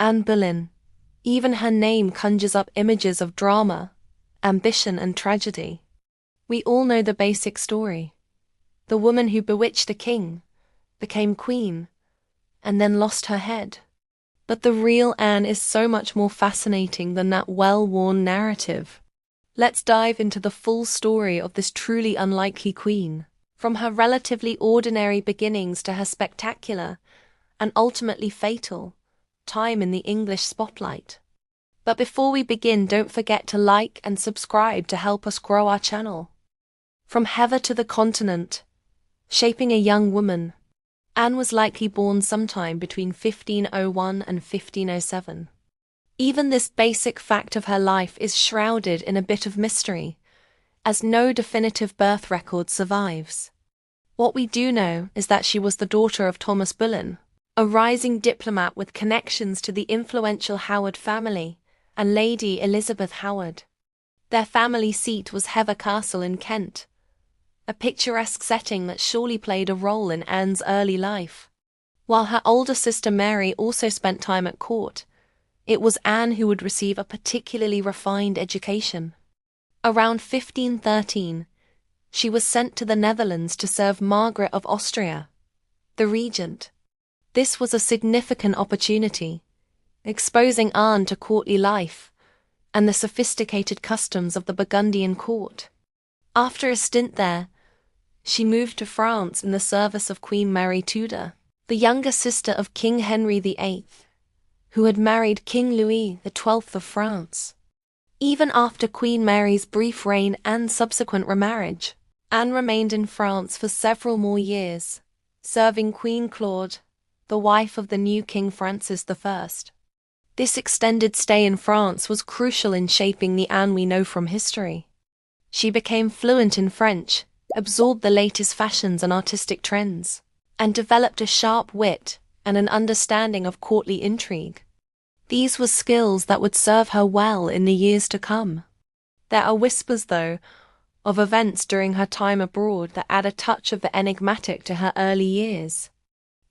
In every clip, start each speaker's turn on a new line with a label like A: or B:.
A: Anne Boleyn. Even her name conjures up images of drama, ambition and tragedy. We all know the basic story. The woman who bewitched the king, became queen, and then lost her head. But the real Anne is so much more fascinating than that well-worn narrative. Let's dive into the full story of this truly unlikely queen, from her relatively ordinary beginnings to her spectacular, and ultimately fatal, time in the English spotlight. But before we begin, don't forget to like and subscribe to help us grow our channel. From Heather to the continent, shaping a young woman, Anne was likely born sometime between 1501 and 1507. Even this basic fact of her life is shrouded in a bit of mystery, as no definitive birth record survives. What we do know is that she was the daughter of Thomas Boleyn, a rising diplomat with connections to the influential Howard family and Lady Elizabeth Howard. Their family seat was Hever Castle in Kent, a picturesque setting that surely played a role in Anne's early life. While her older sister Mary also spent time at court, it was Anne who would receive a particularly refined education. Around 1513, she was sent to the Netherlands to serve Margaret of Austria, the regent. This was a significant opportunity, exposing Anne to courtly life and the sophisticated customs of the Burgundian court. After a stint there, she moved to France in the service of Queen Mary Tudor, the younger sister of King Henry VIII, who had married King Louis XII of France. Even after Queen Mary's brief reign and subsequent remarriage, Anne remained in France for several more years, serving Queen Claude, the wife of the new King Francis I. This extended stay in France was crucial in shaping the Anne we know from history. She became fluent in French, absorbed the latest fashions and artistic trends, and developed a sharp wit and an understanding of courtly intrigue. These were skills that would serve her well in the years to come. There are whispers, though, of events during her time abroad that add a touch of the enigmatic to her early years.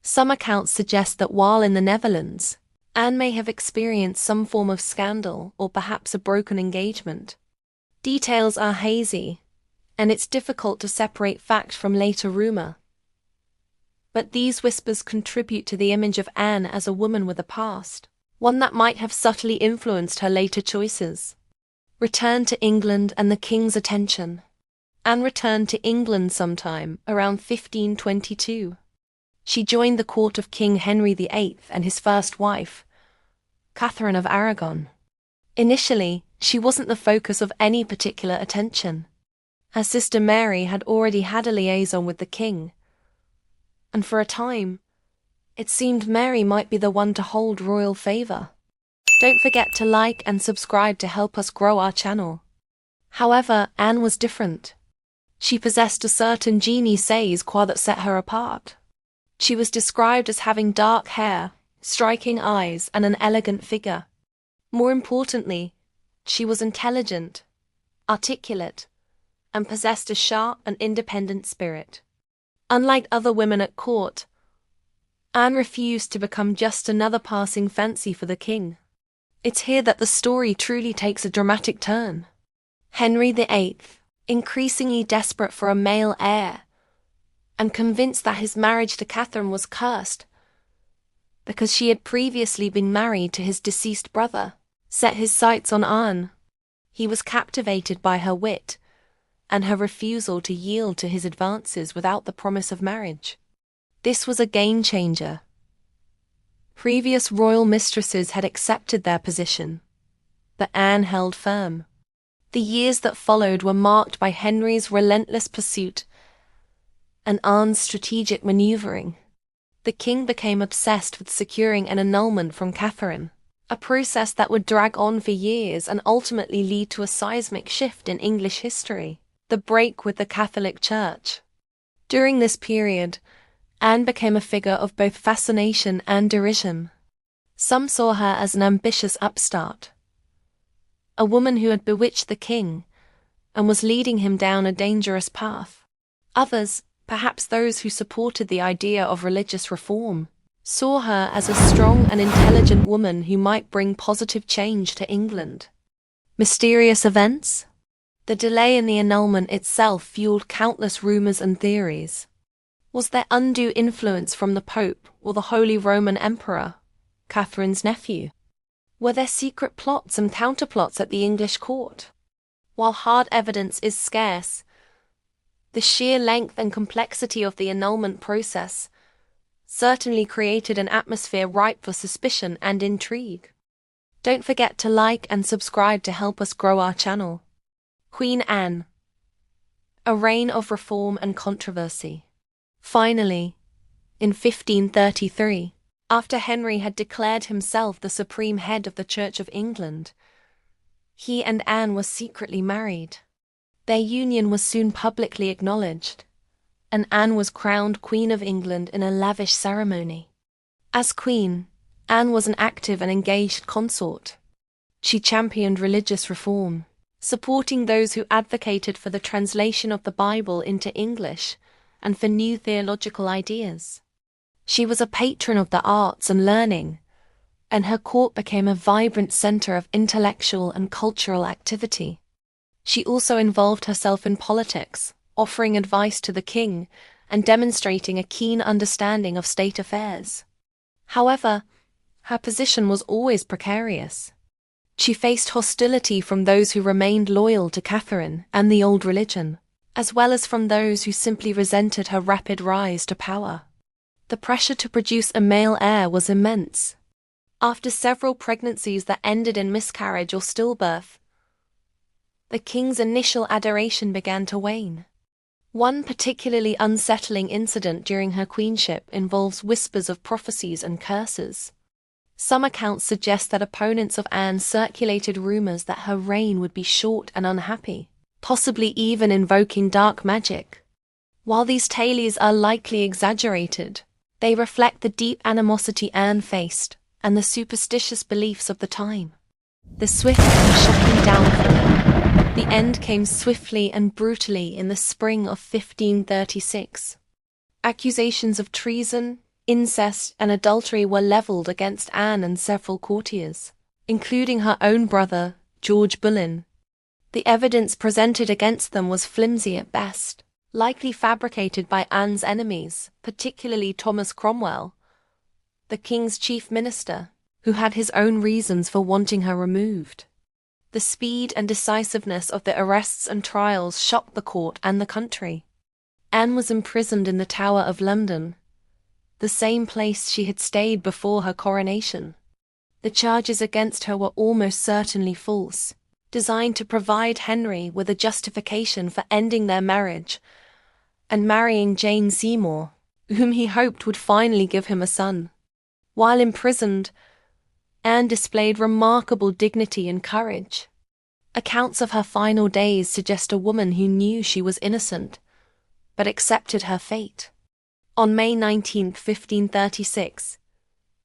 A: Some accounts suggest that while in the Netherlands, Anne may have experienced some form of scandal or perhaps a broken engagement. Details are hazy, and it's difficult to separate fact from later rumor. But these whispers contribute to the image of Anne as a woman with a past, one that might have subtly influenced her later choices. Return to England and the king's attention. Anne returned to England sometime around 1522. She joined the court of King Henry VIII and his first wife, Catherine of Aragon. Initially, she wasn't the focus of any particular attention. Her sister Mary had already had a liaison with the king, and for a time, it seemed Mary might be the one to hold royal favor. Don't forget to like and subscribe to help us grow our channel. However, Anne was different. She possessed a certain je ne sais quoi that set her apart. She was described as having dark hair, striking eyes, and an elegant figure. More importantly, she was intelligent, articulate, and possessed a sharp and independent spirit. Unlike other women at court, Anne refused to become just another passing fancy for the king. It's here that the story truly takes a dramatic turn. Henry VIII, increasingly desperate for a male heir, and convinced that his marriage to Catherine was cursed because she had previously been married to his deceased brother, set his sights on Anne. He was captivated by her wit and her refusal to yield to his advances without the promise of marriage. This was a game-changer. Previous royal mistresses had accepted their position, but Anne held firm. The years that followed were marked by Henry's relentless pursuit and Anne's strategic maneuvering. The king became obsessed with securing an annulment from Catherine, a process that would drag on for years and ultimately lead to a seismic shift in English history, the break with the Catholic Church. During this period, Anne became a figure of both fascination and derision. Some saw her as an ambitious upstart, a woman who had bewitched the king and was leading him down a dangerous path. Others, perhaps those who supported the idea of religious reform, saw her as a strong and intelligent woman who might bring positive change to England. Mysterious events? The delay in the annulment itself fueled countless rumors and theories. Was there undue influence from the Pope or the Holy Roman Emperor, Catherine's nephew? Were there secret plots and counterplots at the English court? While hard evidence is scarce, the sheer length and complexity of the annulment process certainly created an atmosphere ripe for suspicion and intrigue. Don't forget to like and subscribe to help us grow our channel. Queen Anne. A reign of reform and controversy. Finally, in 1533, after Henry had declared himself the supreme head of the Church of England, he and Anne were secretly married. Their union was soon publicly acknowledged, and Anne was crowned Queen of England in a lavish ceremony. As Queen, Anne was an active and engaged consort. She championed religious reform, supporting those who advocated for the translation of the Bible into English and for new theological ideas. She was a patron of the arts and learning, and her court became a vibrant center of intellectual and cultural activity. She also involved herself in politics, offering advice to the king and demonstrating a keen understanding of state affairs. However, her position was always precarious. She faced hostility from those who remained loyal to Catherine and the old religion, as well as from those who simply resented her rapid rise to power. The pressure to produce a male heir was immense. After several pregnancies that ended in miscarriage or stillbirth, the king's initial adoration began to wane. One particularly unsettling incident during her queenship involves whispers of prophecies and curses. Some accounts suggest that opponents of Anne circulated rumors that her reign would be short and unhappy, possibly even invoking dark magic. While these tales are likely exaggerated, they reflect the deep animosity Anne faced and the superstitious beliefs of the time. The swift and shocking downfall. The end came swiftly and brutally in the spring of 1536. Accusations of treason, incest, and adultery were leveled against Anne and several courtiers, including her own brother, George Boleyn. The evidence presented against them was flimsy at best, likely fabricated by Anne's enemies, particularly Thomas Cromwell, the king's chief minister, who had his own reasons for wanting her removed. The speed and decisiveness of the arrests and trials shocked the court and the country. Anne was imprisoned in the Tower of London, the same place she had stayed before her coronation. The charges against her were almost certainly false, designed to provide Henry with a justification for ending their marriage and marrying Jane Seymour, whom he hoped would finally give him a son. While imprisoned, Anne displayed remarkable dignity and courage. Accounts of her final days suggest a woman who knew she was innocent, but accepted her fate. On May 19, 1536,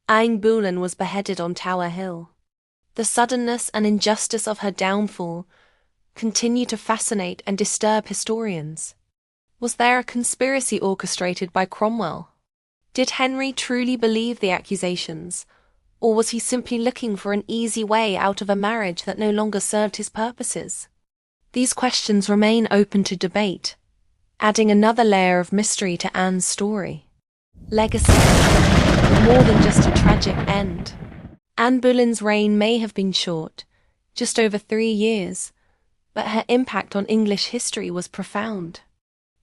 A: Anne Boleyn was beheaded on Tower Hill. The suddenness and injustice of her downfall continue to fascinate and disturb historians. Was there a conspiracy orchestrated by Cromwell? Did Henry truly believe the accusations, or was he simply looking for an easy way out of a marriage that no longer served his purposes? These questions remain open to debate, adding another layer of mystery to Anne's story. Legacy. More than just a tragic end. Anne Boleyn's reign may have been short, just over 3 years, but her impact on English history was profound.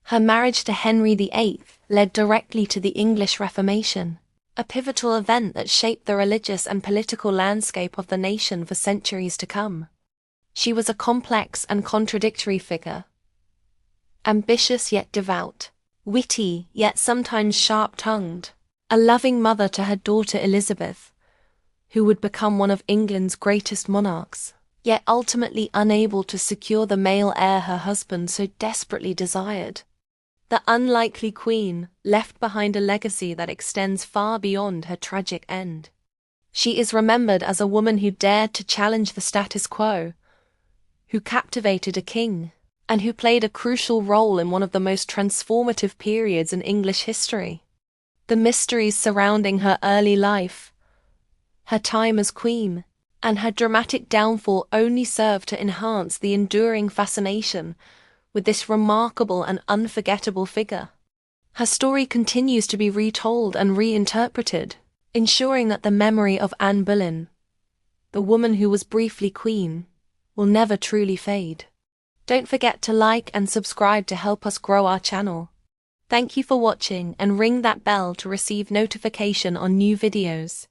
A: Her marriage to Henry VIII led directly to the English Reformation, a pivotal event that shaped the religious and political landscape of the nation for centuries to come. She was a complex and contradictory figure, ambitious yet devout, witty yet sometimes sharp-tongued, a loving mother to her daughter Elizabeth, who would become one of England's greatest monarchs, yet ultimately unable to secure the male heir her husband so desperately desired. The unlikely queen left behind a legacy that extends far beyond her tragic end. She is remembered as a woman who dared to challenge the status quo, who captivated a king, and who played a crucial role in one of the most transformative periods in English history. The mysteries surrounding her early life, her time as queen, and her dramatic downfall only serve to enhance the enduring fascination with this remarkable and unforgettable figure. Her story continues to be retold and reinterpreted, ensuring that the memory of Anne Boleyn, the woman who was briefly queen, will never truly fade. Don't forget to like and subscribe to help us grow our channel. Thank you for watching, and ring that bell to receive notification on new videos.